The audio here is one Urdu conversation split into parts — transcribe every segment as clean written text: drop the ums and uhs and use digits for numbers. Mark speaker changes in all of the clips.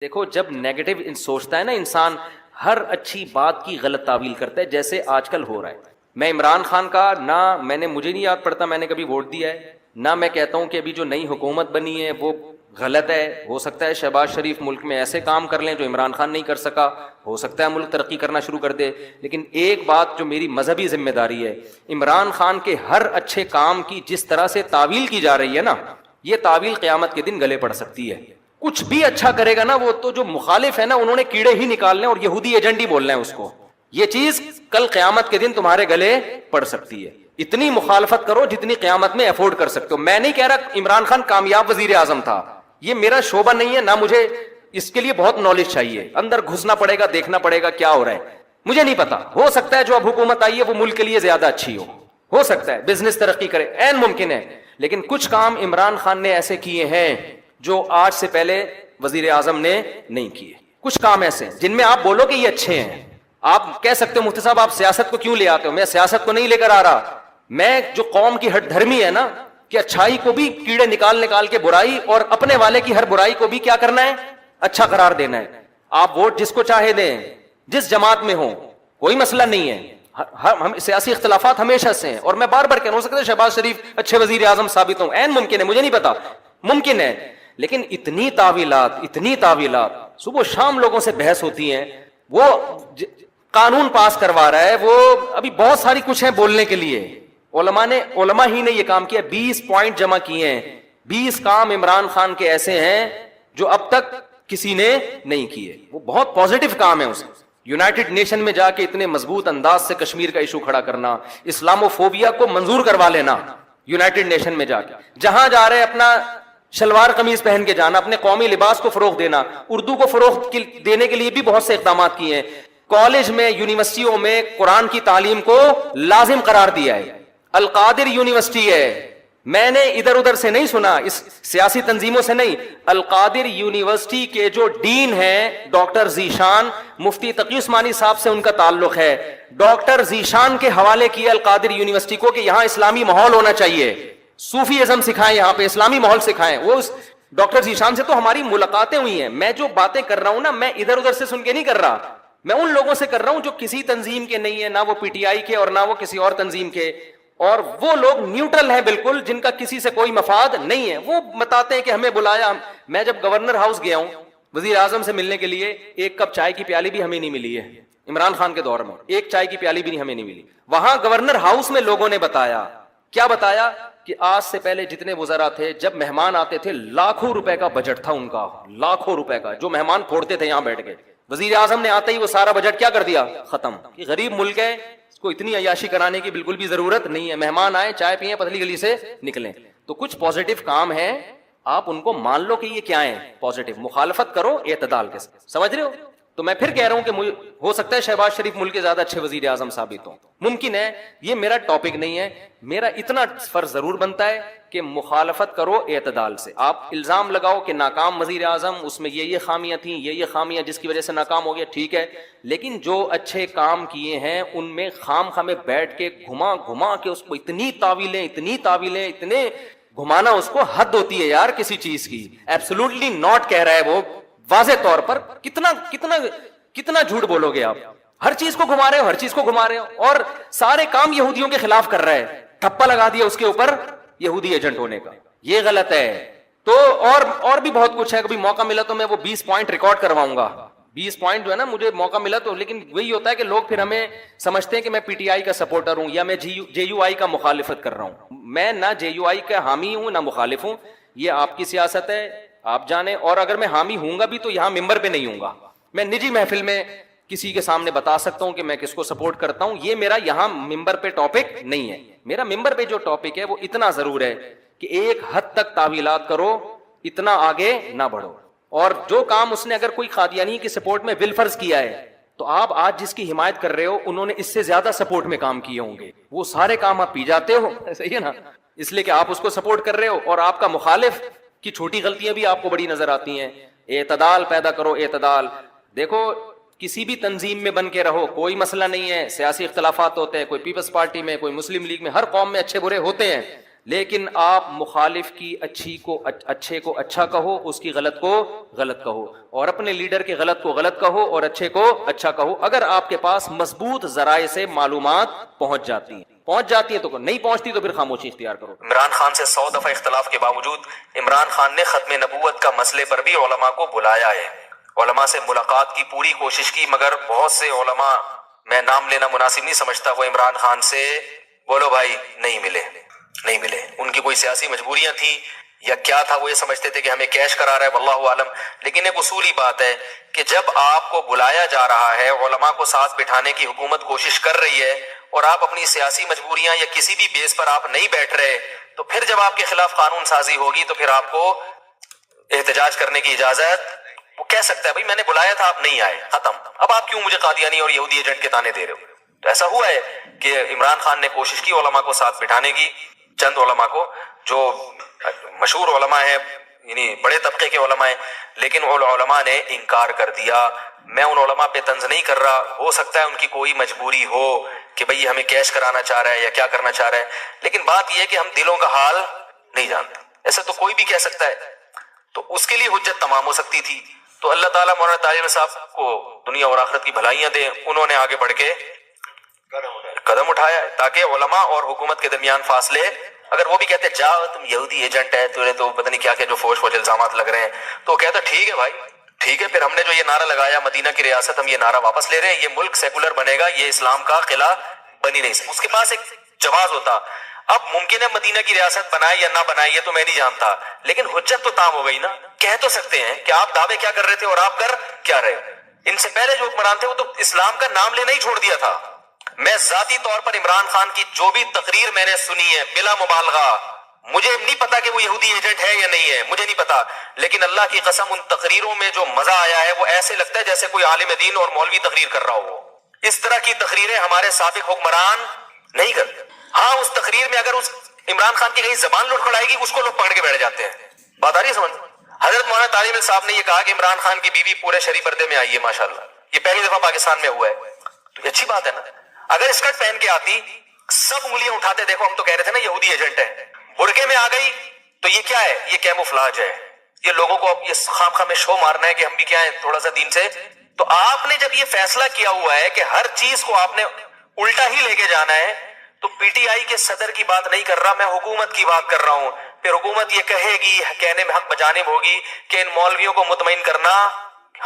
Speaker 1: دیکھو جب نیگیٹو سوچتا ہے نا انسان، ہر اچھی بات کی غلط تعویل کرتا ہے، جیسے آج کل ہو رہا ہے۔ میں عمران خان کا نہ مجھے نہیں یاد پڑتا میں نے کبھی ووٹ دیا ہے، نہ میں کہتا ہوں کہ ابھی جو نئی حکومت بنی ہے وہ غلط ہے۔ ہو سکتا ہے شہباز شریف ملک میں ایسے کام کر لیں جو عمران خان نہیں کر سکا، ہو سکتا ہے ملک ترقی کرنا شروع کر دے، لیکن ایک بات جو میری مذہبی ذمہ داری ہے، عمران خان کے ہر اچھے کام کی جس طرح سے تعویل کی جا رہی ہے نا، یہ تعویل قیامت کے دن گلے پڑ سکتی ہے۔ کچھ بھی اچھا کرے گا نا، وہ تو جو مخالف ہے نا انہوں نے کیڑے ہی نکالنے اور یہودی ایجنٹ ہی بولنا ہے اس کو، یہ چیز کل قیامت کے دن تمہارے گلے پڑ سکتی ہے۔ اتنی مخالفت کرو جتنی قیامت میں افورڈ کر سکتے ہو۔ میں نہیں کہہ رہا عمران خان کامیاب وزیر اعظم تھا، یہ میرا شعبہ نہیں ہے، نہ مجھے اس کے لیے بہت نالج چاہیے، اندر گھسنا پڑے گا، دیکھنا پڑے گا کیا ہو رہا ہے، مجھے نہیں پتا۔ ہو سکتا ہے جو اب حکومت آئی ہے وہ ملک کے لیے زیادہ اچھی ہو سکتا ہے بزنس ترقی کرے، عین ممکن ہے، لیکن کچھ کام عمران خان نے ایسے کیے ہیں جو آج سے پہلے وزیر اعظم نے نہیں کیے۔ کچھ کام ایسے جن میں آپ بولو کہ یہ اچھے ہیں۔ آپ کہہ سکتے ہو مفتی صاحب آپ سیاست کو کیوں لے آتے ہو؟ میں سیاست کو نہیں لے کر آ رہا، میں جو قوم کی ہٹ دھرمی ہے نا کہ اچھائی کو بھی کیڑے نکال کے برائی، اور اپنے والے کی ہر برائی کو بھی کیا کرنا ہے، اچھا قرار دینا ہے۔ آپ ووٹ جس کو چاہے دیں، جس جماعت میں ہو، کوئی مسئلہ نہیں ہے، ہم سیاسی اختلافات ہمیشہ سے ہیں، اور میں بار بار کہہ رہا ہوں، ہو سکتا ہے شہباز شریف اچھے وزیر اعظم ثابت ہوں، عین ممکن ہے، مجھے نہیں پتا، ممکن ہے، لیکن اتنی تعویلات صبح و شام لوگوں سے بحث ہوتی ہیں۔ وہ قانون پاس کروا رہا ہے، وہ ابھی بہت ساری کچھ ہے بولنے کے لیے، علماء ہی نے یہ کام کیا، 20 پوائنٹ جمع کیے ہیں، 20 کام عمران خان کے ایسے ہیں جو اب تک کسی نے نہیں کیے، وہ بہت پازیٹو کام ہے۔ اس یونائٹڈ نیشن میں جا کے اتنے مضبوط انداز سے کشمیر کا ایشو کھڑا کرنا، اسلاموفوبیا کو منظور کروا لینا یونائٹڈ نیشن میں جا کے، جہاں جا رہے اپنا شلوار قمیض پہن کے جانا، اپنے قومی لباس کو فروغ دینا، اردو کو فروغ دینے کے لیے بھی بہت سے اقدامات کیے ہیں۔ کالج میں، یونیورسٹیوں میں قرآن کی تعلیم کو لازم قرار دیا ہے۔ القادر یونیورسٹی ہے، میں نے ادھر ادھر سے نہیں سنا، اس سیاسی تنظیموں سے نہیں، القادر یونیورسٹی کے جو ڈین ہیں ڈاکٹر ذیشان، مفتی تقی عثمانی صاحب سے ان کا تعلق ہے، ڈاکٹر ذیشان کے حوالے کیا القادر یونیورسٹی کو کہ یہاں اسلامی ماحول ہونا چاہیے، صوفی ازم سکھائیں، یہاں پہ اسلامی ماحول سکھائیں۔ وہ ڈاکٹر ذیشان سے تو ہماری ملاقاتیں ہوئی ہیں۔ میں جو باتیں کر رہا ہوں نا، میں ادھر ادھر سے سن کے نہیں کر رہا، میں ان لوگوں سے کر رہا ہوں جو کسی تنظیم کے نہیں ہے، نہ وہ پی ٹی آئی کے اور نہ وہ کسی اور تنظیم کے، اور وہ لوگ نیوٹرل ہیں بالکل، جن کا کسی سے کوئی مفاد نہیں ہے۔ وہ بتاتے ہیں کہ ہمیں بلایا، میں جب گورنر ہاؤس گیا ہوں وزیر اعظم سے ملنے کے لیے، ایک کپ چائے کی پیالی بھی ہمیں نہیں ملی ہے، عمران خان کے دور میں ایک چائے کی پیالی بھی ہمیں نہیں ملی۔ وہاں گورنر ہاؤس میں لوگوں نے بتایا، کیا بتایا، کہ آج سے پہلے جتنے وزراء تھے جب مہمان آتے تھے لاکھوں روپے کا بجٹ تھا ان کا، لاکھوں روپے کا جو مہمان پھوڑتے تھے یہاں بیٹھ کے، وزیر اعظم نے آتے ہی وہ سارا بجٹ کیا کر دیا، ختم۔ یہ غریب ملک ہے، اس کو اتنی عیاشی کرانے کی بالکل بھی ضرورت نہیں ہے، مہمان آئے چائے پیئیں پتلی گلی سے نکلیں۔ تو کچھ پازیٹو کام ہیں، آپ ان کو مان لو کہ یہ کیا ہیں، پازیٹو، مخالفت کرو اعتدال کے ساتھ، سمجھ رہے ہو؟ تو میں پھر کہہ رہا ہوں کہ ہو سکتا ہے شہباز شریف ملک کے زیادہ اچھے وزیر اعظم ثابت ہوں، ممکن ہے، یہ میرا ٹاپک نہیں ہے، میرا اتنا فرض ضرور بنتا ہے کہ مخالفت کرو اعتدال سے۔ آپ الزام لگاؤ کہ ناکام وزیر اعظم، اس میں یہ خامیاں تھیں، یہ خامیاں جس کی وجہ سے ناکام ہو گیا، ٹھیک ہے، لیکن جو اچھے کام کیے ہیں ان میں خام خامے بیٹھ کے گھما کے اس کو اتنی تعویلیں اتنے گھمانا، اس کو حد ہوتی ہے یار کسی چیز کی۔ ایبسولوٹلی ناٹ کہہ رہا ہے وہ واضح طور پر، کتنا جھوٹ بولو گے آپ، ہر چیز کو گھما رہے ہو، اور سارے کام یہودیوں کے خلاف کر رہا ہے، ٹھپا لگا دیا اس کے اوپر یہودی ایجنٹ ہونے کا، یہ غلط ہے۔ تو اور بھی بہت کچھ ہے، کبھی موقع ملا تو میں وہ 20 پوائنٹ ریکارڈ کرواؤں گا، 20 پوائنٹ جو ہے نا مجھے موقع ملا تو، لیکن وہی ہوتا ہے کہ لوگ پھر ہمیں سمجھتے ہیں کہ میں پی ٹی آئی کا سپورٹر ہوں یا میں جے یو آئی کا مخالفت کر رہا ہوں۔ میں نہ جے یو آئی کا حامی ہوں نہ مخالف ہوں، یہ آپ کی سیاست ہے، آپ جانیں، اور اگر میں حامی ہوں گا بھی تو یہاں ممبر پہ نہیں ہوں گا، میں نجی محفل میں کسی کے سامنے بتا سکتا ہوں کہ میں کس کو سپورٹ کرتا ہوں، یہ میرا یہاں ممبر پہ ٹاپک نہیں ہے۔ میرا ممبر پہ جو ٹاپک ہے وہ اتنا ضرور ہے کہ ایک حد تک تعویلات کرو، اتنا آگے نہ بڑھو، اور جو کام اس نے اگر کوئی قادیانی کی سپورٹ میں بالفرض کیا ہے تو آپ آج جس کی حمایت کر رہے ہو انہوں نے اس سے زیادہ سپورٹ میں کام کیے ہوں گے، وہ سارے کام آپ پی جاتے ہو، صحیح ہے نا، اس لیے کہ آپ اس کو سپورٹ کر رہے ہو، اور آپ کا مخالف کی چھوٹی غلطیاں بھی آپ کو بڑی نظر آتی ہیں۔ اعتدال پیدا کرو، اعتدال۔ دیکھو کسی بھی تنظیم میں بن کے رہو، کوئی مسئلہ نہیں ہے، سیاسی اختلافات ہوتے ہیں، کوئی پیپلز پارٹی میں، کوئی مسلم لیگ میں، ہر قوم میں اچھے برے ہوتے ہیں، لیکن آپ مخالف کی اچھے کو اچھا کہو، اس کی غلط کو غلط کہو، اور اپنے لیڈر کے غلط کو غلط کہو اور اچھے کو اچھا کہو، اگر آپ کے پاس مضبوط ذرائع سے معلومات پہنچ جاتی ہیں تو نہیں پہنچتی تو پھر خاموشی اختیار کرو۔
Speaker 2: عمران خان سے 100 دفعہ اختلاف کے باوجود عمران خان نے ختم نبوت کا مسئلے پر بھی علماء کو بلایا ہے، علماء سے ملاقات کی پوری کوشش کی، مگر بہت سے علماء، میں نام لینا مناسب نہیں سمجھتا، وہ عمران خان سے بولو بھائی نہیں ملے۔ ان کی کوئی سیاسی مجبوریاں تھیں یا کیا تھا، وہ یہ سمجھتے تھے کہ ہمیں کیش کرا رہا ہے، واللہ عالم۔ لیکن ایک اصولی بات ہے کہ جب آپ کو بلایا جا رہا ہے، علماء کو ساتھ بٹھانے کی حکومت کوشش کر رہی ہے، اور آپ اپنی سیاسی مجبوریاں یا کسی بھی بیس پر آپ نہیں بیٹھ رہے، تو پھر جب آپ کے خلاف قانون سازی ہوگی تو پھر آپ کو احتجاج کرنے کی اجازت، وہ کہہ سکتا ہے بھائی میں نے بلایا تھا، آپ نہیں آئے، ختم، اب آپ کیوں مجھے قادیانی اور یہودی ایجنٹ کے تانے دے رہے ہو؟ تو ایسا ہوا ہے کہ عمران خان نے کوشش کی علماء کو ساتھ بٹھانے کی، چند علماء کو جو مشہور علماء ہیں، یعنی بڑے طبقے کے علماء ہیں، لیکن ان علماء نے انکار کر دیا۔ میں ان علماء پہ طنز نہیں کر رہا، ہو سکتا ہے ان کی کوئی مجبوری ہو کہ بھئی ہمیں کیش کرانا چاہ رہا ہے یا کیا کرنا چاہ رہا ہے، لیکن بات یہ ہے کہ ہم دلوں کا حال نہیں جانتے، ایسا تو کوئی بھی کہہ سکتا ہے، تو اس کے لیے حجت تمام ہو سکتی تھی۔ تو اللہ تعالیٰ مولانا طاہر صاحب کو دنیا اور آخرت کی بھلائیاں دے، انہوں نے آگے بڑھ کے قدم اٹھایا ہے تاکہ علماء اور حکومت کے درمیان فاصلے، اگر وہ بھی کہتے جاؤ تم یہودی ایجنٹ ہے، تمہیں تو پتہ نہیں کیا کیا جو فوج الزامات لگ رہے ہیں، تو وہ کہتا ٹھیک ہے بھائی ٹھیک ہے، پھر ہم نے جو یہ نعرہ لگایا مدینہ کی ریاست، ہم یہ نعرہ واپس لے رہے ہیں، یہ ملک سیکولر بنے گا، یہ اسلام کا قلعہ بنی نہیں سکتا۔ اس کے پاس ایک جواز ہوتا، اب ممکن ہے مدینہ کی ریاست بنائے یا نہ بنائے یہ تو میں نہیں جانتا، لیکن حجت تو تام ہو گئی نا، کہہ تو سکتے ہیں کہ آپ دعوے کیا کر رہے تھے اور آپ کر کیا رہے ہو۔ ان سے پہلے جو حکمران تھے وہ تو اسلام کا نام لینا ہی چھوڑ دیا تھا۔ میں ذاتی طور پر عمران خان کی جو بھی تقریر میں نے سنی ہے بلا مبالغہ، مجھے نہیں پتا کہ وہ یہودی ایجنٹ ہے یا نہیں ہے، مجھے نہیں پتا، لیکن اللہ کی قسم ان تقریروں میں جو مزہ آیا ہے وہ ایسے لگتا ہے جیسے کوئی عالم دین اور مولوی تقریر کر رہا ہو۔ اس طرح کی تقریریں ہمارے سابق حکمران نہیں کرتے۔ ہاں اس تقریر میں اگر اس عمران خان کی کہیں زبان لڑکھڑائے گی اس کو لوگ پکڑ کے بیٹھ جاتے ہیں، بات آ رہی ہے سمجھ؟ حضرت مولانا طارق صاحب نے یہ کہا کہ عمران خان کی بیوی پورے شرعی پردے میں آئی ہے، ماشاءاللہ یہ پہلی دفعہ پاکستان میں ہوا ہے، تو یہ اچھی بات ہے نا۔ اگر اسکرٹ پہن کے آتی سب انگلیاں اٹھاتے، دیکھو ہم تو کہہ رہے تھے نا یہودی ایجنٹ ہے، برقعے میں آ گئی تو یہ کیا ہے؟ یہ کیموفلاج ہے، یہ لوگوں کو اب یہ خام خواہ میں شو مارنا ہے کہ ہم بھی کیا ہیں تھوڑا سا دین سے۔ تو آپ نے جب یہ فیصلہ کیا ہوا ہے کہ ہر چیز کو آپ نے الٹا ہی لے کے جانا ہے، تو پی ٹی آئی کے صدر کی بات نہیں کر رہا میں، حکومت کی بات کر رہا ہوں۔ پھر حکومت یہ کہے گی، کہنے میں حق بجانب ہوگی کہ ان مولویوں کو مطمئن کرنا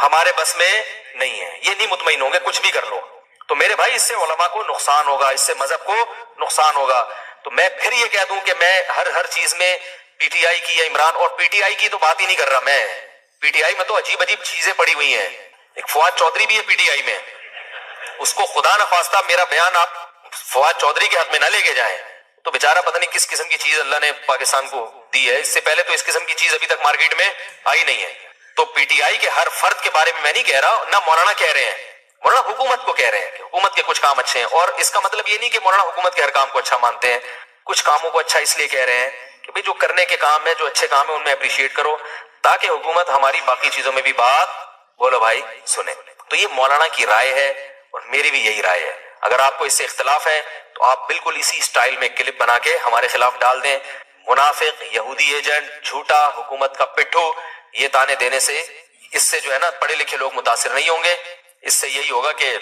Speaker 2: ہمارے بس میں نہیں ہے، یہ نہیں مطمئن ہوں گے کچھ بھی کر لو، تو میرے بھائی اس سے علماء کو نقصان ہوگا، اس سے مذہب کو نقصان ہوگا۔ تو میں پھر یہ کہہ دوں کہ میں ہر چیز میں پی ٹی آئی کی یا عمران، اور پی ٹی آئی کی تو بات ہی نہیں کر رہا میں، پی ٹی آئی میں تو عجیب چیزیں پڑی ہوئی ہیں، ایک فواد چودھری بھی ہے پی ٹی آئی میں، اس کو خدا نخواستہ میرا بیان آپ فواد چودھری کے حق میں نہ لے کے جائیں، تو بیچارہ پتہ نہیں کس قسم کی چیز اللہ نے پاکستان کو دی ہے، اس سے پہلے تو اس قسم کی چیز ابھی تک مارکیٹ میں آئی نہیں ہے۔ تو پی ٹی آئی کے ہر فرد کے بارے میں میں نہیں کہہ رہا، نہ مولانا کہہ رہے ہیں، مولانا حکومت کو کہہ رہے ہیں کہ حکومت کے کچھ کام اچھے ہیں، اور اس کا مطلب یہ نہیں کہ مولانا حکومت کے ہر کام کو اچھا مانتے ہیں، کچھ کاموں کو اچھا اس لیے کہہ رہے ہیں کہ بھئی جو کرنے کے کام ہے، جو اچھے کام ہیں ان میں اپریشیٹ کرو، تاکہ حکومت ہماری باقی چیزوں میں بھی بات بولو بھائی سنیں۔ تو یہ مولانا کی رائے ہے اور میری بھی یہی رائے ہے۔ اگر آپ کو اس سے اختلاف ہے تو آپ بالکل اسی سٹائل میں کلپ بنا کے ہمارے خلاف ڈال دیں، منافق، یہودی ایجنٹ، جھوٹا، حکومت کا پٹھو، یہ تانے دینے سے اس سے جو ہے نا پڑھے لکھے لوگ متاثر نہیں ہوں گے، اس سے یہی ہوگا کہ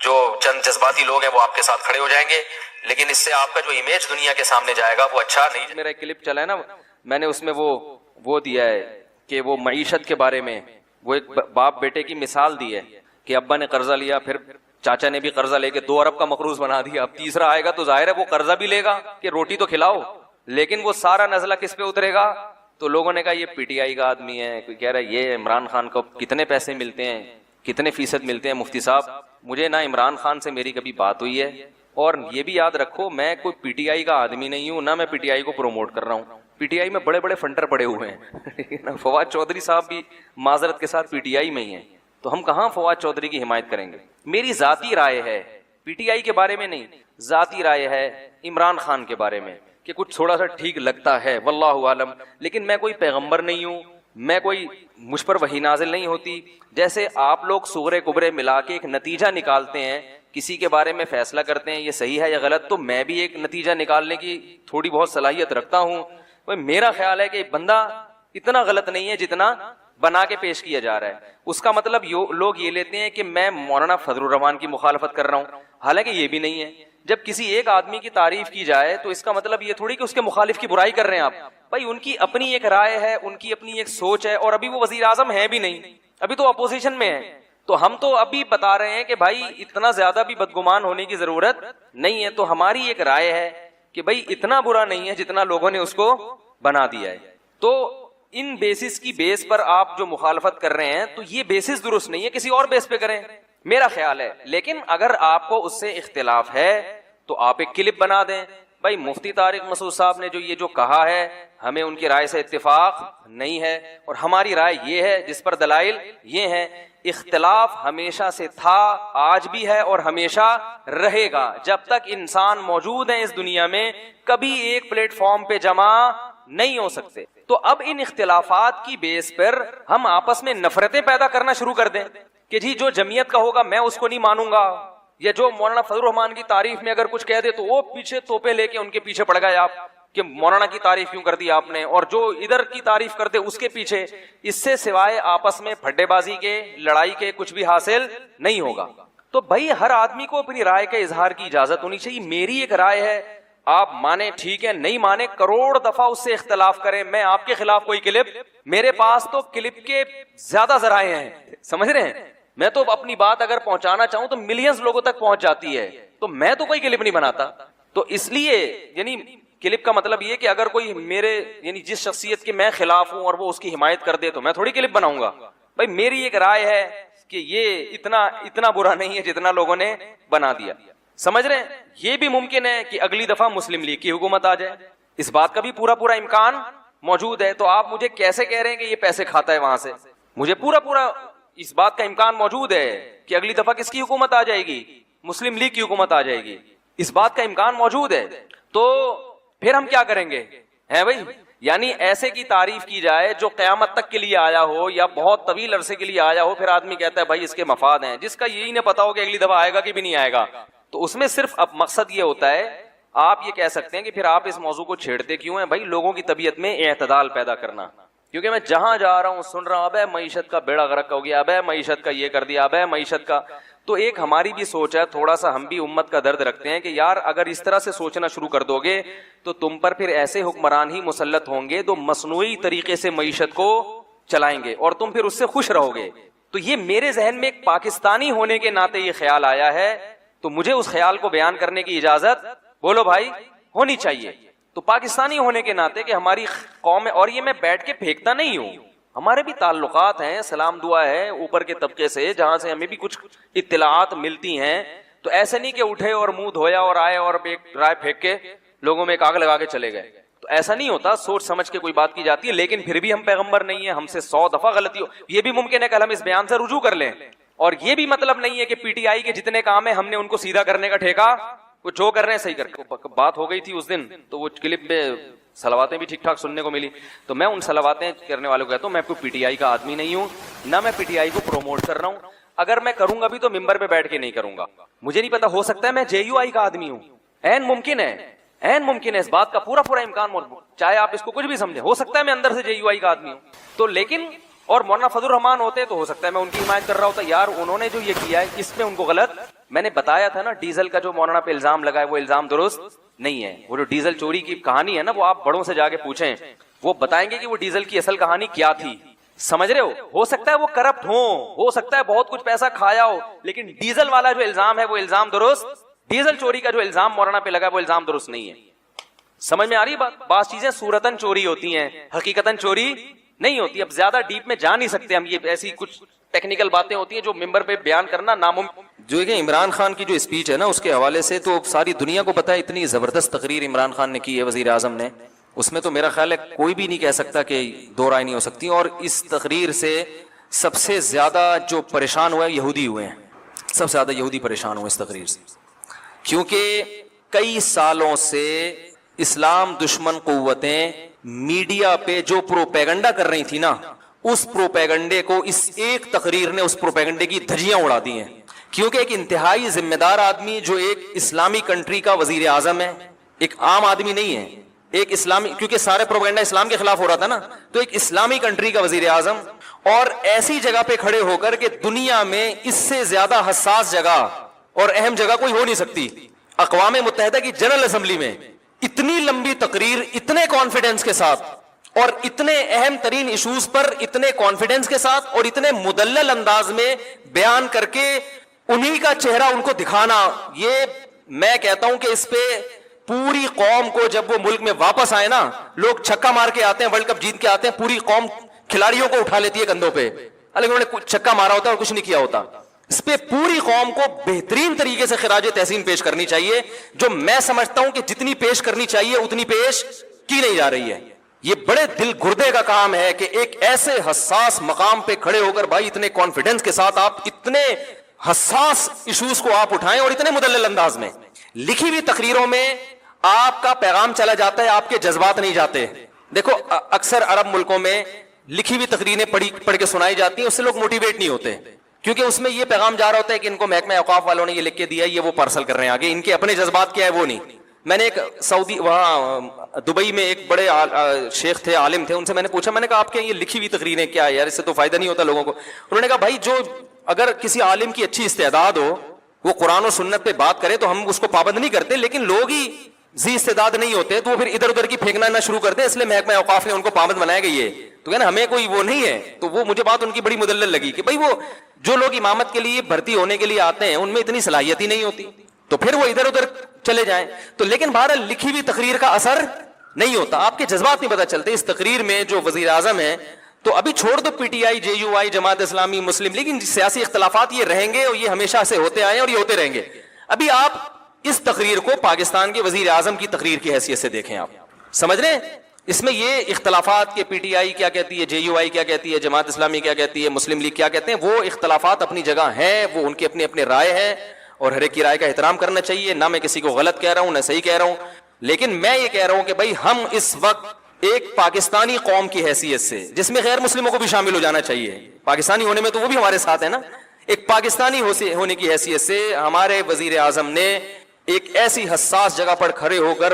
Speaker 2: جو چند جذباتی لوگ ہیں وہ آپ کے ساتھ کھڑے ہو جائیں گے، لیکن اس سے آپ کا جو امیج دنیا کے سامنے جائے گا وہ اچھا نہیں۔
Speaker 1: میرا ایک کلپ چلا ہے نا، میں نے اس میں وہ دیا ہے کہ وہ معیشت کے بارے میں وہ ایک باپ بیٹے کی مثال دی ہے کہ ابا نے قرضہ لیا، پھر چاچا نے بھی قرضہ لے کے 2 ارب کا مقروض بنا دیا، اب تیسرا آئے گا تو ظاہر ہے وہ قرضہ بھی لے گا کہ روٹی تو کھلاؤ، لیکن وہ سارا نزلہ کس پہ اترے گا؟ تو لوگوں نے کہا یہ پی ٹی آئی کا آدمی ہے، کوئی کہہ رہا ہے یہ عمران خان کو کتنے پیسے ملتے ہیں، کتنے فیصد ملتے ہیں۔ مفتی صاحب مجھے نہ عمران خان سے میری کبھی بات ہوئی ہے، اور یہ بھی یاد رکھو میں کوئی پی ٹی آئی کا آدمی نہیں ہوں، نہ میں پی ٹی آئی کو پروموٹ کر رہا ہوں۔ پی ٹی آئی میں بڑے بڑے فنڈر پڑے ہوئے ہیں فواد چودھری صاحب بھی معذرت کے ساتھ پی ٹی آئی میں ہی ہیں، تو ہم کہاں فواد چودھری کی حمایت کریں گے؟ میری ذاتی رائے ہے، پی ٹی آئی کے بارے میں نہیں، ذاتی رائے ہے عمران خان کے بارے میں کہ کچھ تھوڑا سا ٹھیک لگتا ہے، واللہ عالم، لیکن میں کوئی پیغمبر نہیں ہوں، میں کوئی مجھ پر وحی نازل نہیں ہوتی۔ جیسے آپ لوگ صغرے کبرے ملا کے ایک نتیجہ نکالتے ہیں کسی کے بارے میں فیصلہ کرتے ہیں یہ صحیح ہے یا غلط, تو میں بھی ایک نتیجہ نکالنے کی تھوڑی بہت صلاحیت رکھتا ہوں. میرا خیال ہے کہ بندہ اتنا غلط نہیں ہے جتنا بنا کے پیش کیا جا رہا ہے. اس کا مطلب لوگ یہ لیتے ہیں کہ میں مولانا فضل الرحمان کی مخالفت کر رہا ہوں, حالانکہ یہ بھی نہیں ہے. جب کسی ایک آدمی کی تعریف کی جائے تو اس کا مطلب یہ تھوڑی کہ اس کے مخالف کی برائی کر رہے ہیں آپ. بھائی ان کی اپنی ایک رائے ہے, ان کی اپنی ایک سوچ ہے, اور ابھی وہ وزیر اعظم ہے بھی نہیں, ابھی تو اپوزیشن میں ہے. تو ہم تو ابھی بتا رہے ہیں کہ بھائی اتنا زیادہ بھی بدگمان ہونے کی ضرورت نہیں ہے. تو ہماری ایک رائے ہے کہ بھائی اتنا برا نہیں ہے جتنا لوگوں نے اس کو بنا دیا ہے. تو ان بیسس کی بیس پر آپ جو مخالفت کر رہے ہیں تو یہ بیسس درست نہیں ہے, کسی اور بیس پہ کریں, میرا خیال ہے. لیکن اگر آپ کو اس سے اختلاف ہے تو آپ ایک کلپ بنا دیں, بھائی مفتی طارق مسعود صاحب نے جو یہ جو کہا ہے ہمیں ان کی رائے سے اتفاق نہیں ہے, اور ہماری رائے یہ ہے جس پر دلائل یہ ہیں. اختلاف ہمیشہ سے تھا, آج بھی ہے اور ہمیشہ رہے گا. جب تک انسان موجود ہیں اس دنیا میں کبھی ایک پلیٹ فارم پہ جمع نہیں ہو سکتے. تو اب ان اختلافات کی بیس پر ہم آپس میں نفرتیں پیدا کرنا شروع کر دیں کہ جی جو جمعیت کا ہوگا میں اس کو نہیں مانوں گا, یا جو مولانا فضل الرحمان کی تعریف میں اگر کچھ کہہ دے تو وہ پیچھے توپے لے کے ان کے پیچھے پڑ گئے آپ کہ مولانا کی تعریف کیوں کر دی آپ نے, اور جو ادھر کی تعریف کرتے اس کے پیچھے. اس سے سوائے آپس میں پھڈے بازی کے, لڑائی کے کچھ بھی حاصل نہیں ہوگا. تو بھائی ہر آدمی کو اپنی رائے کے اظہار کی اجازت ہونی چاہیے. میری ایک رائے ہے, آپ مانے ٹھیک ہے, نہیں مانے کروڑ دفعہ اس سے اختلاف کریں. میں آپ کے خلاف کوئی کلپ, میرے پاس تو کلپ کے زیادہ ذرائع ہیں, سمجھ رہے ہیں. میں تو اپنی بات اگر پہنچانا چاہوں تو ملینز لوگوں تک پہنچ جاتی ہے, تو میں تو کوئی کلپ نہیں بناتا. تو اس لیے یعنی کلپ کا مطلب یہ کہ اگر کوئی میرے یعنی جس شخصیت کے میں خلاف ہوں اور وہ اس کی حمایت کر دے تو میں تھوڑی کلپ بناؤں گا. بھائی میری ایک رائے ہے کہ یہ اتنا برا نہیں ہے جتنا لوگوں نے بنا دیا. سمجھ رہے ہیں. یہ بھی ممکن ہے کہ اگلی دفعہ مسلم لیگ کی حکومت آ جائے, اس بات کا بھی پورا امکان موجود ہے. تو آپ مجھے کیسے کہہ رہے ہیں کہ یہ پیسے کھاتا ہے وہاں سے؟ مجھے پورا اس بات کا امکان موجود ہے کہ اگلی دفعہ کس کی حکومت آ جائے گی, مسلم لیگ کی حکومت آ جائے گی, اس بات کا امکان موجود ہے. تو پھر ہم کیا کریں گے ہیں بھائی؟ یعنی ایسے کی تعریف کی جائے جو قیامت تک کے لیے آیا ہو یا بہت طویل عرصے کے لیے آیا ہو, پھر آدمی کہتا ہے بھائی اس کے مفاد ہیں, جس کا یہی نہ پتا ہو کہ اگلی دفعہ آئے گا کہ بھی نہیں آئے گا. تو اس میں صرف اب مقصد یہ ہوتا ہے, آپ یہ کہہ سکتے ہیں کہ پھر آپ اس موضوع کو چھیڑتے کیوں ہیں؟ بھائی لوگوں کی طبیعت میں اعتدال پیدا کرنا. کیونکہ میں جہاں جا رہا ہوں سن رہا ہوں ابے معیشت کا بیڑا غرق ہو گیا, ابے معیشت کا یہ کر دیا, ابے معیشت کا. تو ایک ہماری بھی سوچ ہے, تھوڑا سا ہم بھی امت کا درد رکھتے ہیں کہ یار اگر اس طرح سے سوچنا شروع کر دو گے تو تم پر پھر ایسے حکمران ہی مسلط ہوں گے جو مصنوعی طریقے سے معیشت کو چلائیں گے اور تم پھر اس سے خوش رہو گے. تو یہ میرے ذہن میں ایک پاکستانی ہونے کے ناطے یہ خیال آیا ہے, تو مجھے اس خیال کو بیان کرنے کی اجازت بولو بھائی ہونی چاہیے. تو پاکستانی ہونے کے ناطے کہ ہماری قوم ہے, اور یہ میں بیٹھ کے پھینکتا نہیں ہوں, ہمارے بھی تعلقات ہیں, سلام دعا ہے اوپر کے طبقے سے جہاں سے ہمیں بھی کچھ اطلاعات ملتی ہیں. تو ایسے نہیں کہ اٹھے اور منہ دھویا اور آئے اور ایک رائے پھینک کے لوگوں میں ایک آگ لگا کے چلے گئے. تو ایسا نہیں ہوتا, سوچ سمجھ کے کوئی بات کی جاتی ہے. لیکن پھر بھی ہم پیغمبر نہیں ہیں, ہم سے 100 دفعہ غلطی ہو. یہ بھی ممکن ہے کہ ہم اس بیان سے رجوع کر لیں, اور یہ بھی مطلب نہیں ہے کہ پی ٹی آئی کے جتنے کام ہیں ہم نے ان کو سیدھا کرنے کا ٹھیکہ, وہ جو کر رہے ہیں صحیح کر. بات ہو گئی تھی اس دن تو وہ کلپ میں صلواتیں بھی ٹھیک ٹھاک سننے کو ملی, تو میں ان صلواتیں کرنے والوں کو کہتا ہوں میں کوئی پی ٹی آئی کا آدمی نہیں ہوں, نہ میں پی ٹی آئی کو پروموٹ کر رہا ہوں. اگر میں کروں گا بھی تو ممبر پہ بیٹھ کے نہیں کروں گا. مجھے نہیں پتا, ہو سکتا ہے میں جے یو آئی کا آدمی ہوں, عین ممکن ہے, اس بات کا پورا امکان موجود, چاہے آپ اس کو کچھ بھی سمجھیں, ہو سکتا ہے میں اندر سے جے یو آئی کا آدمی ہوں. تو لیکن اور مولانا فضل الرحمان ہوتے تو ہو سکتا ہے میں ان کی حمایت کر رہا ہوتا, یار انہوں نے جو یہ کیا ہے اس میں ان کو غلط. میں نے بتایا تھا نا ڈیزل کا جو مولانا پہ الزام لگا ہے وہ الزام درست نہیں ہے. وہ جو ڈیزل چوری کی کہانی ہے نا, وہ آپ بڑوں سے جا کے پوچھیں, وہ بتائیں گے کہ وہ ڈیزل کی اصل کہانی کیا تھی. سمجھ رہے ہو سکتا ہے وہ کرپٹ ہو سکتا ہے بہت کچھ پیسہ کھایا ہو, لیکن ڈیزل والا جو الزام ہے وہ الزام درست, ڈیزل چوری کا جو الزام مولانا پہ لگا ہے وہ الزام درست نہیں ہے. سمجھ میں آ رہی بات؟ بعض چیزیں صورتاً چوری ہوتی ہیں, حقیقتاً چوری نہیں ہوتی. اب زیادہ ڈیپ میں جا نہیں سکتے ہم, یہ ایسی کچھ ٹیکنیکل باتیں ہوتی ہیں جو ممبر پہ بیان کرنا ناممکن.
Speaker 3: جو کہ عمران خان کی جو اسپیچ ہے نا اس کے حوالے سے تو ساری دنیا کو پتا ہے, اتنی زبردست تقریر عمران خان نے کی ہے وزیر اعظم نے, اس میں تو میرا خیال ہے کوئی بھی نہیں کہہ سکتا کہ دو رائے نہیں ہو سکتی. اور اس تقریر سے سب سے زیادہ جو پریشان ہوئے یہودی ہوئے ہیں, سب سے زیادہ یہودی پریشان ہوئے اس تقریر سے, کیونکہ کئی سالوں سے اسلام دشمن قوتیں میڈیا پہ جو پروپیگنڈا کر رہی تھی نا, اس پروپیگنڈے کو اس ایک تقریر نے اس پروپیگنڈے کی دھجیاں اڑا دی ہیں کیونکہ ایک انتہائی ذمہ دار آدمی جو ایک اسلامی کنٹری کا وزیر اعظم ہے، ایک عام آدمی نہیں ہے، ایک اسلامی، کیونکہ سارے پروپیگنڈا اسلام کے خلاف ہو رہا تھا نا، تو ایک اسلامی کنٹری کا وزیر اعظم، اور ایسی جگہ پہ کھڑے ہو کر کہ دنیا میں اس سے زیادہ حساس جگہ اور اہم جگہ کوئی ہو نہیں سکتی، اقوام متحدہ کی جنرل اسمبلی میں اتنی لمبی تقریر اتنے کانفیڈنس کے ساتھ اور اتنے اہم ترین ایشوز پر اتنے کانفیڈنس کے ساتھ اور اتنے مدلل انداز میں بیان کر کے انہی کا چہرہ ان کو دکھانا، یہ میں کہتا ہوں کہ اس پہ پوری قوم کو، جب وہ ملک میں واپس آئے نا، لوگ چھکا مار کے آتے ہیں، ورلڈ کپ جیت کے آتے ہیں، پوری قوم کھلاڑیوں کو اٹھا لیتی ہے کندھوں پہ، حالانکہ انہوں نے چھکا مارا ہوتا ہے اور کچھ نہیں کیا ہوتا. اس پہ پوری قوم کو بہترین طریقے سے خراج تحسین پیش کرنی چاہیے، جو میں سمجھتا ہوں کہ جتنی پیش کرنی چاہیے اتنی پیش کی نہیں جا رہی ہے. یہ بڑے دل گردے کا کام ہے کہ ایک ایسے حساس مقام پہ کھڑے ہو کر بھائی اتنے کانفیڈنس کے ساتھ آپ اتنے حساس ایشوز کو آپ اٹھائیں اور اتنے مدلل انداز میں. لکھی ہوئی تقریروں میں آپ کا پیغام چلا جاتا ہے، آپ کے جذبات نہیں جاتے. دیکھو اکثر عرب ملکوں میں لکھی ہوئی تقریریں پڑھ کے سنائی جاتی ہیں، اس سے لوگ موٹیویٹ نہیں ہوتے، کیونکہ اس میں یہ پیغام جا رہا ہوتا ہے کہ ان کو محکمہ اوقاف والوں نے یہ لکھ کے دیا ہے، یہ وہ پارسل کر رہے ہیں آگے، ان کے اپنے جذبات کیا ہے وہ نہیں. میں نے ایک سعودی وہاں دبئی میں ایک بڑے شیخ تھے، عالم تھے، ان سے میں نے پوچھا، میں نے کہا آپ کے یہ لکھی ہوئی تقریریں کیا ہے یار، اس سے تو فائدہ نہیں ہوتا لوگوں کو. انہوں نے کہا بھائی جو اگر کسی عالم کی اچھی استعداد ہو، وہ قرآن و سنت پہ بات کرے تو ہم اس کو پابند نہیں کرتے، لیکن لوگ ہی ذی استعداد نہیں ہوتے تو وہ پھر ادھر ادھر کی پھینکنا نہ شروع کرتے، اس لیے محکمہ اوقاف نے ان کو پابند بنایا گئی ہے. تو کہنا ہمیں کوئی وہ نہیں ہے. تو وہ مجھے بات ان کی بڑی مدلل لگی کہ بھائی وہ جو لوگ امامت کے لیے بھرتی ہونے کے لیے آتے ہیں ان میں اتنی صلاحیت ہی نہیں ہوتی، تو پھر وہ ادھر ادھر چلے جائیں. تو لیکن بہرحال لکھی ہوئی تقریر کا اثر نہیں ہوتا، آپ کے جذبات نہیں پتہ چلتے. اس تقریر میں جو وزیر اعظم ہے، تو ابھی چھوڑ دو P T I, J you I, Jamaat Islami, Muslim league, سیاسی اختلافات یہ رہیں گے اور یہ ہمیشہ سے ہوتے آئے اور یہ ہوتے رہیں گے. ابھی آپ اس تقریر کو پاکستان کے وزیر اعظم کی تقریر کی حیثیت سے دیکھیں، آپ سمجھ رہے ہیں اس میں یہ اختلافات کے پی ٹی آئی کیا کہتی ہے، جے یو آئی کیا کہتی ہے، جماعت اسلامی کیا کہتی ہے، مسلم لیگ کیا کہتے ہیں، وہ اختلافات اپنی جگہ ہیں، وہ ان کی اپنی اپنی رائے ہے اور ہر ایک کی رائے کا احترام کرنا چاہیے. نہ میں کسی کو غلط کہہ رہا ہوں نہ صحیح کہہ رہا ہوں، لیکن میں یہ کہہ رہا ہوں کہ بھائی ہم اس وقت ایک پاکستانی قوم کی حیثیت سے، جس میں غیر مسلموں کو بھی شامل ہو جانا چاہیے، پاکستانی ہونے میں تو وہ بھی ہمارے ساتھ ہیں نا، ایک پاکستانی ہونے کی حیثیت سے ہمارے وزیر اعظم نے ایک ایسی حساس جگہ پر کھڑے ہو کر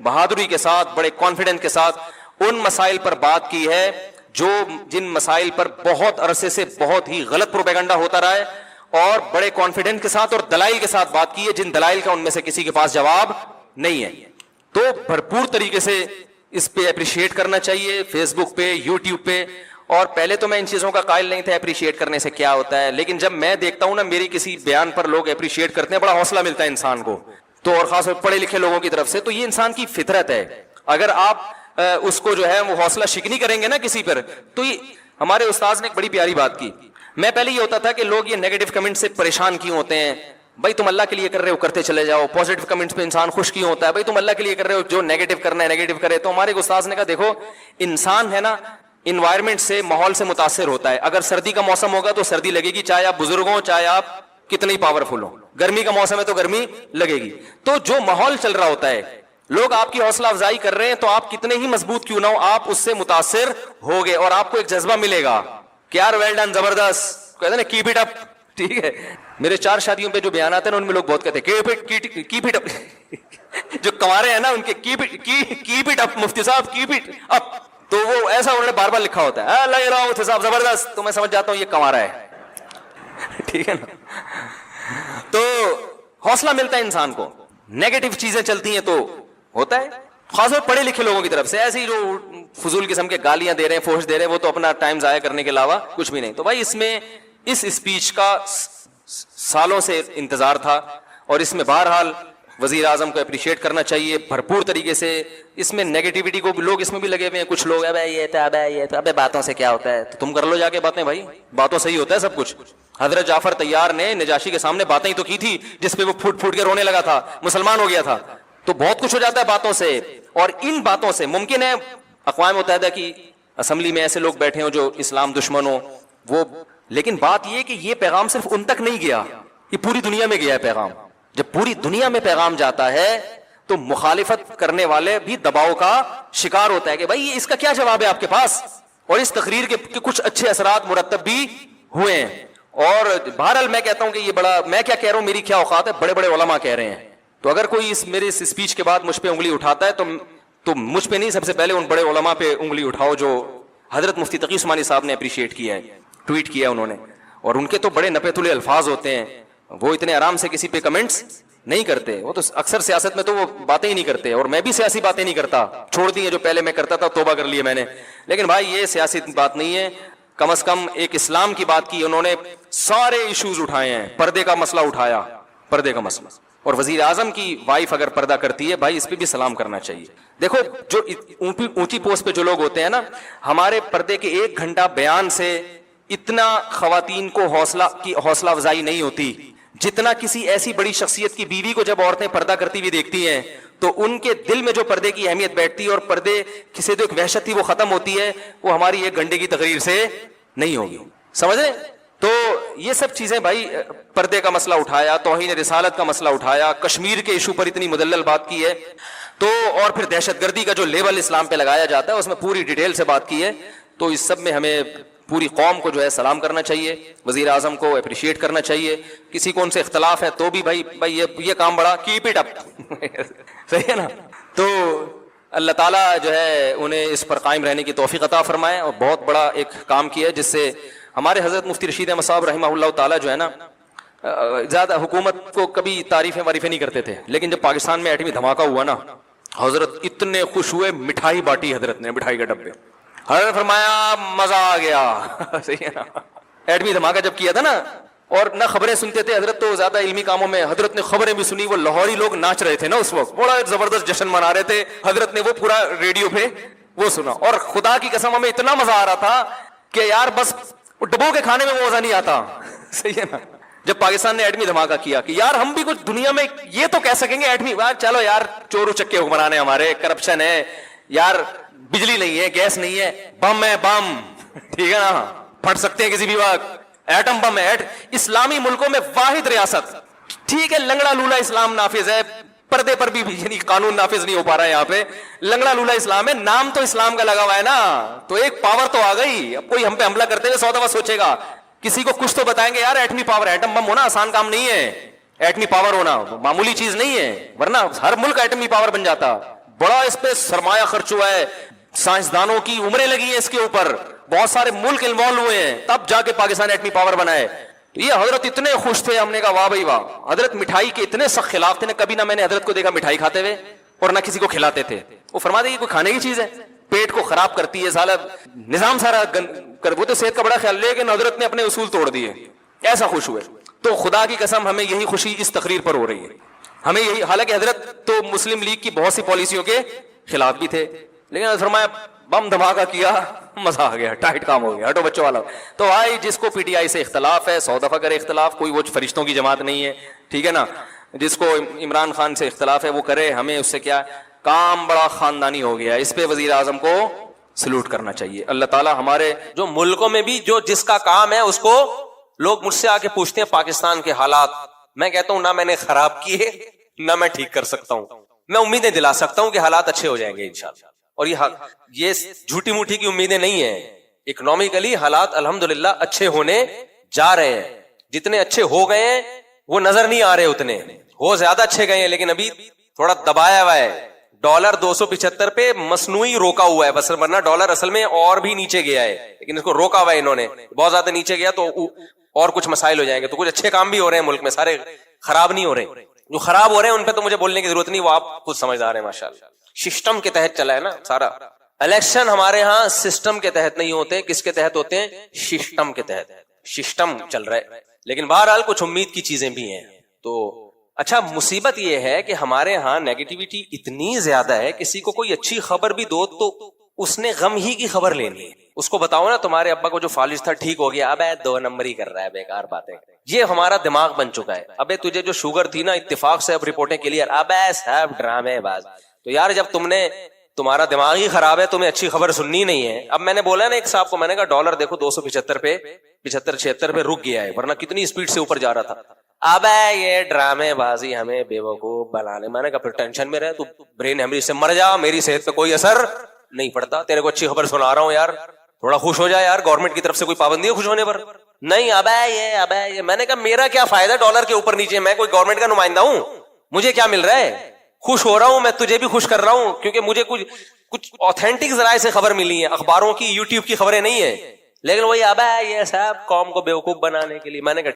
Speaker 3: بہادری کے ساتھ، بڑے کانفیڈنس کے ساتھ ان مسائل پر بات کی ہے جن مسائل پر بہت عرصے سے بہت ہی غلط پروپیگنڈا ہوتا رہا ہے، اور بڑے کانفیڈنس کے ساتھ اور دلائل کے ساتھ بات کی ہے جن دلائل کا ان میں سے کسی کے پاس جواب نہیں ہے. تو بھرپور طریقے سے اس پہ اپریشیٹ کرنا چاہیے، فیس بک پہ، یوٹیوب پہ. اور پہلے تو میں ان چیزوں کا قائل نہیں تھا اپریشیٹ کرنے سے کیا ہوتا ہے، لیکن جب میں دیکھتا ہوں نا میری کسی بیان پر لوگ اپریشیٹ کرتے ہیں، بڑا حوصلہ ملتا ہے انسان کو، تو اور خاص طور پڑھے لکھے لوگوں کی طرف سے. تو یہ انسان کی فطرت ہے، اگر آپ اس کو جو ہے وہ حوصلہ شکنی کریں گے نا کسی پر. تو یہ ہمارے استاذ نے ایک بڑی پیاری بات کی. میں پہلے یہ ہوتا تھا کہ لوگ یہ نیگیٹو کمنٹ سے پریشان کیوں ہوتے ہیں، بھائی تم اللہ کے لیے کر رہے ہو کرتے چلے جاؤ. پازیٹو کمنٹس پہ انسان خوش کیوں ہوتا ہے، بھائی تم اللہ کے لیے کر رہے ہو، جو نیگیٹو کرنا ہے نیگیٹو کرے. تو ہمارے استاذ نے کہا دیکھو انسان ہے نا انوائرمنٹ سے، ماحول سے متاثر ہوتا ہے. اگر سردی کا موسم ہوگا تو سردی لگے گی، چاہے آپ بزرگ ہوں چاہے آپ کتنے ہی پاورفل ہوں. گرمی کا موسم ہے تو گرمی لگے گی. تو جو ماحول چل رہا ہوتا ہے، لوگ آپ کی حوصلہ افزائی کر رہے ہیں تو آپ کتنے ہی مضبوط کیوں نہ ہو، آپ اس سے متاثر ہوگے اور آپ کو ایک جذبہ ملے گا کہ یار ویل ڈن، زبردست، کہتے ہیں نا کیپ اٹ اپ. ٹھیک ہے، میرے 4 شادیوں پہ جو بیانات ہیں نا ان میں لوگ بہت کہتے ہیں کیپ اٹ اپ. جو کنوارے ہیں نا ان کے کیپ اٹ اپ، مفتی صاحب کیپ اٹ اپ. تو وہ ایسا انہوں نے بار بار لکھا ہوتا ہے، لگ رہا مفتی صاحب زبردست. تو میں سمجھ جاتا ہوں یہ کنوارا ہے. ٹھیک ہے نا. تو حوصلہ ملتا ہے انسان کو. نیگیٹو چیزیں چلتی ہیں تو ہوتا ہے، خاص طور پڑھے لکھے لوگوں کی طرف سے. ایسی جو فضول قسم کے گالیاں دے رہے ہیں، فوش دے رہے ہیں، وہ تو اپنا ٹائم ضائع کرنے کے علاوہ کچھ بھی نہیں. تو بھائی اس میں اس اسپیچ کا سالوں سے انتظار تھا اور اس میں بہرحال وزیر اعظم کو اپریشیٹ کرنا چاہیے بھرپور طریقے سے. اس میں نیگیٹیوٹی کو لوگ اس میں بھی لگے ہوئے ہیں. کچھ لوگ یہ تھا ابے باتوں سے کیا ہوتا ہے، تو تم کر لو جا کے باتیں. بھائی باتوں سے ہی ہوتا ہے سب کچھ. حضرت جعفر طیار نے نجاشی کے سامنے باتیں ہی تو کی تھی جس پہ وہ پھوٹ پھوٹ کے رونے لگا تھا، مسلمان ہو گیا تھا. تو بہت کچھ ہو جاتا ہے باتوں سے. اور ان باتوں سے ممکن ہے اقوام متحدہ کی اسمبلی میں ایسے لوگ بیٹھے ہوں جو اسلام دشمن ہوں، وہ، لیکن بات یہ کہ یہ پیغام صرف ان تک نہیں گیا، یہ پوری دنیا میں گیا ہے پیغام. جب پوری دنیا میں پیغام جاتا ہے تو مخالفت کرنے والے بھی دباؤ کا شکار ہوتا ہے کہ بھائی اس کا کیا جواب ہے آپ کے پاس. اور اس تقریر کے کچھ اچھے اثرات مرتب بھی ہوئے ہیں. اور بہرحال میں کہتا ہوں کہ یہ بڑا, میں کیا کہہ رہا ہوں, میری کیا اوقات ہے, بڑے بڑے علماء کہہ رہے ہیں. تو اگر کوئی میرے اس اسپیچ کے بعد مجھ پہ انگلی اٹھاتا ہے تو مجھ پہ نہیں, سب سے پہلے ان بڑے علماء پہ انگلی اٹھاؤ جو حضرت مفتی تقی عثمانی صاحب نے اپریشیٹ کیا ہے, ٹویٹ کیا انہوں نے. اور ان کے تو بڑے نپے تلے الفاظ ہوتے ہیں, وہ اتنے آرام سے کسی پہ کمنٹس نہیں کرتے. وہ تو اکثر سیاست میں تو وہ باتیں ہی نہیں کرتے, اور میں بھی سیاسی باتیں نہیں کرتا, چھوڑ دی ہیں جو پہلے میں کرتا تھا, توبہ کر لیے میں نے. لیکن بھائی یہ سیاسی بات نہیں ہے, کم از کم ایک اسلام کی بات کی انہوں نے. سارے ایشوز اٹھائے ہیں, پردے کا مسئلہ اٹھایا, پردے کا مسئلہ. اور وزیر اعظم کی وائف اگر پردہ کرتی ہے بھائی, اس پہ بھی سلام کرنا چاہیے. دیکھو جو اونچی پوسٹ پہ جو لوگ ہوتے ہیں نا, ہمارے پردے کے 1 گھنٹہ بیان سے اتنا خواتین کو حوصلہ افزائی نہیں ہوتی جتنا کسی ایسی بڑی شخصیت کی بیوی کو جب عورتیں پردہ کرتی ہوئی دیکھتی ہیں تو ان کے دل میں جو پردے کی اہمیت بیٹھتی ہے اور پردے سے جو ایک وحشت تھی وہ ختم ہوتی ہے, وہ ہماری 1 گھنٹے کی تقریر سے نہیں ہوگی. سمجھ رہے؟ تو یہ سب چیزیں بھائی, پردے کا مسئلہ اٹھایا, توہین رسالت کا مسئلہ اٹھایا, کشمیر کے ایشو پر اتنی مدلل بات کی ہے, تو اور پھر دہشت گردی کا جو لیبل اسلام پہ لگایا جاتا ہے اس میں پوری ڈیٹیل سے بات کی ہے. تو اس سب میں ہمیں پوری قوم کو جو ہے سلام کرنا چاہیے, وزیر اعظم کو اپریشیٹ کرنا چاہیے. کسی کو ان سے اختلاف ہے تو بھی بھائی یہ کام بڑا, کیپ اٹ اپ. صحیح ہے نا؟ تو اللہ تعالیٰ جو ہے انہیں اس پر قائم رہنے کی توفیق عطا فرمائے. اور بہت بڑا ایک کام کیا ہے جس سے ہمارے حضرت مفتی رشید احمد صاحب رحمہ اللہ تعالیٰ جو ہے نا, زیادہ حکومت کو کبھی تعریفیں نہیں کرتے تھے, لیکن جب پاکستان میں ایٹمی دھماکہ ہوا نا, حضرت اتنے خوش ہوئے, مٹھائی بانٹی حضرت نے, مٹھائی کے ڈبے. حضرت فرمایا مزہ آ گیا. صحیح ہے نا؟ ایٹمی دھماکہ جب کیا تھا نا, اور نہ خبریں سنتے تھے حضرت, تو زیادہ علمی کاموں میں, حضرت نے خبریں بھی سنی. وہ لاہوری لوگ ناچ رہے تھے نا اس وقت, بڑا زبردست جشن منا رہے تھے, حضرت نے وہ پورا ریڈیو پہ وہ سنا. اور خدا کی قسم ہمیں اتنا مزہ آ رہا تھا کہ یار بس ڈبو کے کھانے میں وہ مزہ نہیں آتا. صحیح ہے نا؟ جب پاکستان نے ایٹمی دھماکہ کیا کہ یار ہم بھی کچھ دنیا میں یہ تو کہہ سکیں گے ایٹمی, چلو یار چور چکے حکمران ہیں ہمارے, کرپشن ہے یار, بجلی نہیں ہے, گیس نہیں ہے, بم ہے, بم ٹھیک ہے نا, پھٹ سکتے ہیں کسی بھی وقت, ایٹم بم ہے. اسلامی ملکوں میں واحد ریاست, ٹھیک ہے لنگڑا لولا اسلام نافذ ہے, پردے پر بھی یعنی قانون نافذ نہیں ہو پا رہا ہے یہاں پہ, لنگڑا لولا اسلام ہے, نام تو اسلام کا لگا ہوا ہے نا, تو ایک پاور تو آ گئی. اب کوئی ہم پہ حملہ کرتے ہوئے 100 دفعہ سوچے گا, کسی کو کچھ تو بتائیں گے یار ایٹمی پاور, ایٹم بم ہونا آسان کام نہیں ہے, ایٹمی پاور ہونا معمولی چیز نہیں ہے, ورنہ ہر ملک ایٹمی پاور بن جاتا. بڑا اس پہ سرمایہ خرچ ہوا ہے, سائنسدانوں کی عمریں لگی ہیں اس کے اوپر, بہت سارے ملک انوالو ہوئے ہیں, تب جا کے پاکستان ایٹمی پاور بنا ہے. یہ حضرت اتنے خوش تھے, ہم نے کہا واہ بھائی واہ. حضرت مٹھائی کے اتنے سخت خلاف تھے, کبھی نہ میں نے حضرت کو دیکھا مٹھائی کھاتے ہوئے اور نہ کسی کو کھلاتے تھے. وہ فرما دے کوئی کھانے کی چیز ہے, پیٹ کو خراب کرتی ہے, سالہ نظام سارا وہ تو صحت کا بڑا خیال, لیکن حضرت نے اپنے اصول توڑ دیے, ایسا خوش ہوئے. تو خدا کی قسم ہمیں یہی خوشی اس تقریر پر ہو رہی ہے, ہمیں یہی. حالانکہ حضرت تو مسلم لیگ کی بہت سی پالیسیوں کے خلاف بھی تھے, لیکن حضرت فرمایا بم دھماکہ کیا, مزہ آ گیا, ٹائٹ کام ہو گیا, ہٹو بچوں والا. تو بھائی جس کو پی ٹی آئی سے اختلاف ہے 100 دفعہ کرے اختلاف, کوئی وہ فرشتوں کی جماعت نہیں ہے, ٹھیک ہے نا. جس کو عمران خان سے اختلاف ہے وہ کرے, ہمیں اس سے کیا, کام بڑا خاندانی ہو گیا. اس پہ وزیر اعظم کو سلوٹ کرنا چاہیے. اللہ تعالیٰ ہمارے
Speaker 1: جو ملکوں میں بھی جو جس کا کام ہے اس کو لوگ مجھ سے آ کے پوچھتے ہیں پاکستان کے حالات, میں کہتا ہوں نہ میں نے خراب کیے نہ میں ٹھیک کر سکتا ہوں, میں امیدیں دلا سکتا ہوں کہ حالات اچھے ہو جائیں گے انشاءاللہ. اور یہ جھوٹی موٹی کی امیدیں نہیں ہیں. اکنامکلی حالات الحمدللہ اچھے ہونے جا رہے ہیں, جتنے اچھے ہو گئے ہیں وہ نظر نہیں آ رہے, اتنے ہو زیادہ اچھے گئے ہیں, لیکن ابھی تھوڑا دبایا ہوا ہے. ڈالر 275 پہ مصنوعی روکا ہوا ہے بس, ورنہ ڈالر اصل میں اور بھی نیچے گیا ہے, لیکن اس کو روکا ہوا ہے انہوں نے, بہت زیادہ نیچے گیا تو اور کچھ مسائل ہو جائیں گے. تو کچھ اچھے کام بھی ہو رہے ہیں ملک میں, سارے خراب نہیں ہو رہے. جو خراب ہو رہے ہیں ان پہ تو مجھے بولنے کی ضرورت نہیں, وہ آپ خود سمجھدار ہیں ماشاءاللہ. سسٹم کے تحت چلا ہے نا سارا. الیکشن ہمارے ہاں سسٹم کے تحت نہیں ہوتے, کس کے تحت ہوتے ہیں, سسٹم کے تحت. سسٹم چل رہا ہے, لیکن بہرحال کچھ امید کی چیزیں بھی ہیں. تو اچھا مصیبت یہ ہے کہ ہمارے ہاں نیگیٹیوٹی اتنی زیادہ ہے, کسی کو کوئی اچھی خبر بھی دو تو اس نے غم ہی کی خبر لینی ہے. اس کو بتاؤ نا تمہارے ابا کو جو فالج تھا ٹھیک ہو گیا, اب 2 نمبر ہی کر رہا ہے, بیکار باتیں. یہ ہمارا دماغ بن چکا ہے. ابے تجھے جو شوگر تھی نا اتفاق سے اب رپورٹیں کلیئر, اب سب ڈرامے باز. تو یار جب تمہارا دماغ ہی خراب ہے, تمہیں اچھی خبر سننی نہیں ہے. اب میں نے بولا نا ایک صاحب کو, میں نے کہا ڈالر دیکھو 275 پہ 75-76 پہ رک گیا ہے, ورنہ کتنی اسپیڈ سے اوپر جا رہا تھا. اب یہ ڈرامے بازی ہمیں بیوقوف بنانے. میں نے کہا پھر ٹینشن میں رہے, تو برین ہیمریج سے مر جا, میری صحت پہ کوئی اثر نہیں پڑتا. تیرے کو اچھی خبر سنا رہا ہوں یار, تھوڑا خوش ہو جائے یار. گورنمنٹ کی طرف سے کوئی پابندی ہے خوش ہونے پر؟
Speaker 4: نہیں ابے یہ میں نے کہا میرا کیا فائدہ ڈالر کے اوپر نیچے, میں کوئی گورنمنٹ کا نمائندہ ہوں, مجھے کیا مل رہا ہے؟ خوش ہو رہا ہوں میں, تجھے بھی خوش کر رہا ہوں, کیونکہ مجھے کچھ آتھینٹک ذرائع سے خبر ملی ہے, اخباروں کی, یوٹیوب کی خبریں نہیں ہے. لیکن وہی ابے یہ صاحب قوم کو بیوقوف بنانے کے لیے. میں نے کہا